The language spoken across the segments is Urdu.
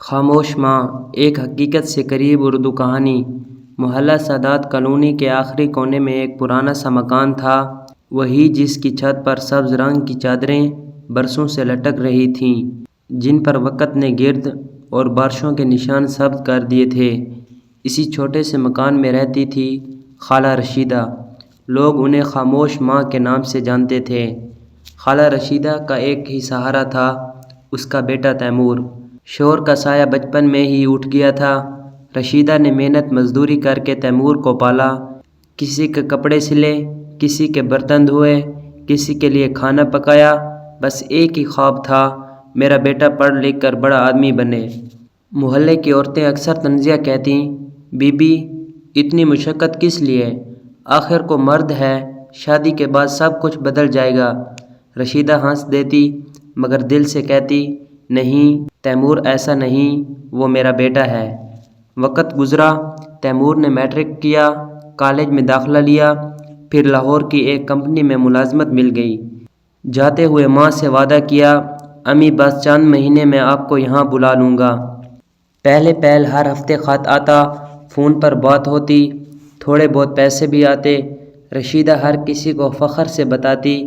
خاموش ماں، ایک حقیقت سے قریب اردو کہانی۔ محلہ سادات کالونی کے آخری کونے میں ایک پرانا سا مکان تھا، وہی جس کی چھت پر سبز رنگ کی چادریں برسوں سے لٹک رہی تھیں، جن پر وقت نے گرد اور بارشوں کے نشان ثبت کر دیے تھے۔ اسی چھوٹے سے مکان میں رہتی تھی خالہ رشیدہ۔ لوگ انہیں خاموش ماں کے نام سے جانتے تھے۔ خالہ رشیدہ کا ایک ہی سہارا تھا، اس کا بیٹا تیمور۔ شوہر کا سایہ بچپن میں ہی اٹھ گیا تھا۔ رشیدہ نے محنت مزدوری کر کے تیمور کو پالا، کسی کے کپڑے سلے، کسی کے برتن دھوئے، کسی کے لیے کھانا پکایا۔ بس ایک ہی خواب تھا، میرا بیٹا پڑھ لکھ کر بڑا آدمی بنے۔ محلے کی عورتیں اکثر طنزیہ کہتیں، بی بی اتنی مشقت کس لیے؟ آخر کو مرد ہے، شادی کے بعد سب کچھ بدل جائے گا۔ رشیدہ ہنس دیتی مگر دل سے کہتی، نہیں تیمور ایسا نہیں، وہ میرا بیٹا ہے۔ وقت گزرا، تیمور نے میٹرک کیا، کالج میں داخلہ لیا، پھر لاہور کی ایک کمپنی میں ملازمت مل گئی۔ جاتے ہوئے ماں سے وعدہ کیا، امی بس چند مہینے میں آپ کو یہاں بلا لوں گا۔ پہلے ہر ہفتے خط آتا، فون پر بات ہوتی، تھوڑے بہت پیسے بھی آتے۔ رشیدہ ہر کسی کو فخر سے بتاتی،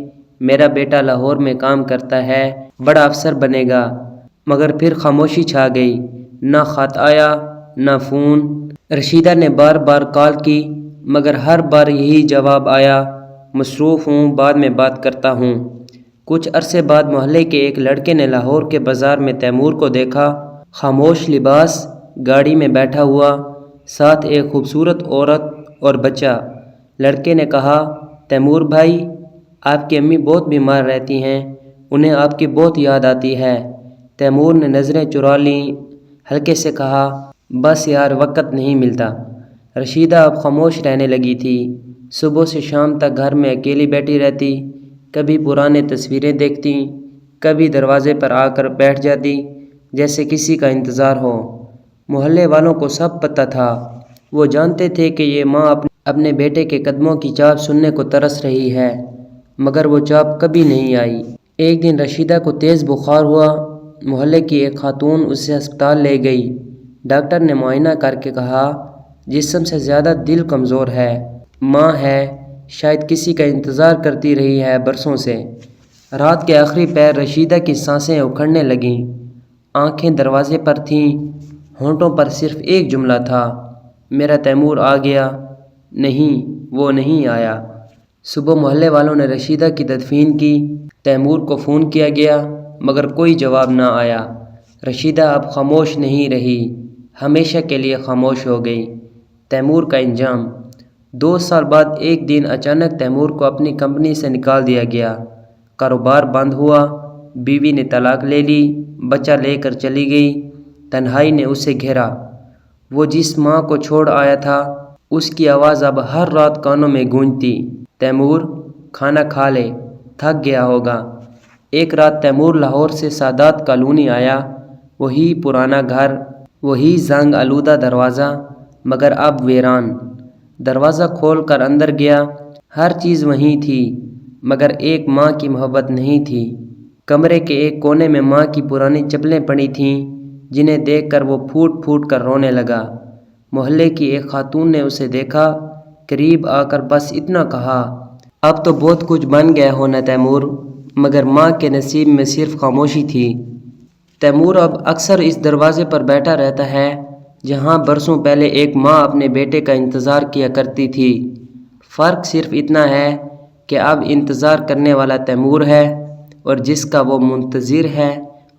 میرا بیٹا لاہور میں کام کرتا ہے، بڑا افسر بنے گا۔ مگر پھر خاموشی چھا گئی، نہ خط آیا نہ فون۔ رشیدہ نے بار بار کال کی مگر ہر بار یہی جواب آیا، مصروف ہوں، بعد میں بات کرتا ہوں۔ کچھ عرصے بعد محلے کے ایک لڑکے نے لاہور کے بازار میں تیمور کو دیکھا، خاموش لباس، گاڑی میں بیٹھا ہوا، ساتھ ایک خوبصورت عورت اور بچہ۔ لڑکے نے کہا، تیمور بھائی، آپ کی امی بہت بیمار رہتی ہیں، انہیں آپ کی بہت یاد آتی ہے۔ تیمور نے نظریں چرا لیں، ہلکے سے کہا، بس یار وقت نہیں ملتا۔ رشیدہ اب خاموش رہنے لگی تھی، صبح سے شام تک گھر میں اکیلی بیٹھی رہتی، کبھی پرانے تصویریں دیکھتی، کبھی دروازے پر آ کر بیٹھ جاتی جیسے کسی کا انتظار ہو۔ محلے والوں کو سب پتہ تھا، وہ جانتے تھے کہ یہ ماں اپنے بیٹے کے قدموں کی چاپ سننے کو ترس رہی ہے، مگر وہ چاپ کبھی نہیں آئی۔ ایک دن رشیدہ کو تیز بخار ہوا، محلے کی ایک خاتون اسے ہسپتال لے گئی۔ ڈاکٹر نے معائنہ کر کے کہا، جسم سے زیادہ دل کمزور ہے، ماں ہے، شاید کسی کا انتظار کرتی رہی ہے برسوں سے۔ رات کے آخری پہر رشیدہ کی سانسیں اکھڑنے لگیں، آنکھیں دروازے پر تھیں، ہونٹوں پر صرف ایک جملہ تھا، میرا تیمور آ گیا؟ نہیں، وہ نہیں آیا۔ صبح محلے والوں نے رشیدہ کی تدفین کی، تیمور کو فون کیا گیا مگر کوئی جواب نہ آیا۔ رشیدہ اب خاموش نہیں رہی، ہمیشہ کے لیے خاموش ہو گئی۔ تیمور کا انجام۔ 2 سال بعد ایک دن اچانک تیمور کو اپنی کمپنی سے نکال دیا گیا، کاروبار بند ہوا، بیوی نے طلاق لے لی، بچہ لے کر چلی گئی۔ تنہائی نے اسے گھیرا۔ وہ جس ماں کو چھوڑ آیا تھا، اس کی آواز اب ہر رات کانوں میں گونجتی، تیمور کھانا کھا لے، تھک گیا ہوگا۔ ایک رات تیمور لاہور سے سادات کالونی آیا، وہی پرانا گھر، وہی زنگ آلودہ دروازہ، مگر اب ویران۔ دروازہ کھول کر اندر گیا، ہر چیز وہیں تھی مگر ایک ماں کی محبت نہیں تھی۔ کمرے کے ایک کونے میں ماں کی پرانی چپلیں پڑی تھیں، جنہیں دیکھ کر وہ پھوٹ پھوٹ کر رونے لگا۔ محلے کی ایک خاتون نے اسے دیکھا، قریب آ کر بس اتنا کہا، اب تو بہت کچھ بن گیا ہونا تیمور، مگر ماں کے نصیب میں صرف خاموشی تھی۔ تیمور اب اکثر اس دروازے پر بیٹھا رہتا ہے جہاں برسوں پہلے ایک ماں اپنے بیٹے کا انتظار کیا کرتی تھی۔ فرق صرف اتنا ہے کہ اب انتظار کرنے والا تیمور ہے اور جس کا وہ منتظر ہے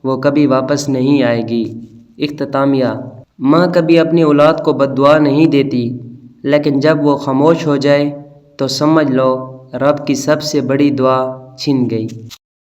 وہ کبھی واپس نہیں آئے گی۔ اختتامیہ۔ ماں کبھی اپنی اولاد کو بد دعا نہیں دیتی، لیکن جب وہ خاموش ہو جائے تو سمجھ لو رب کی سب سے بڑی دعا چھن گئی۔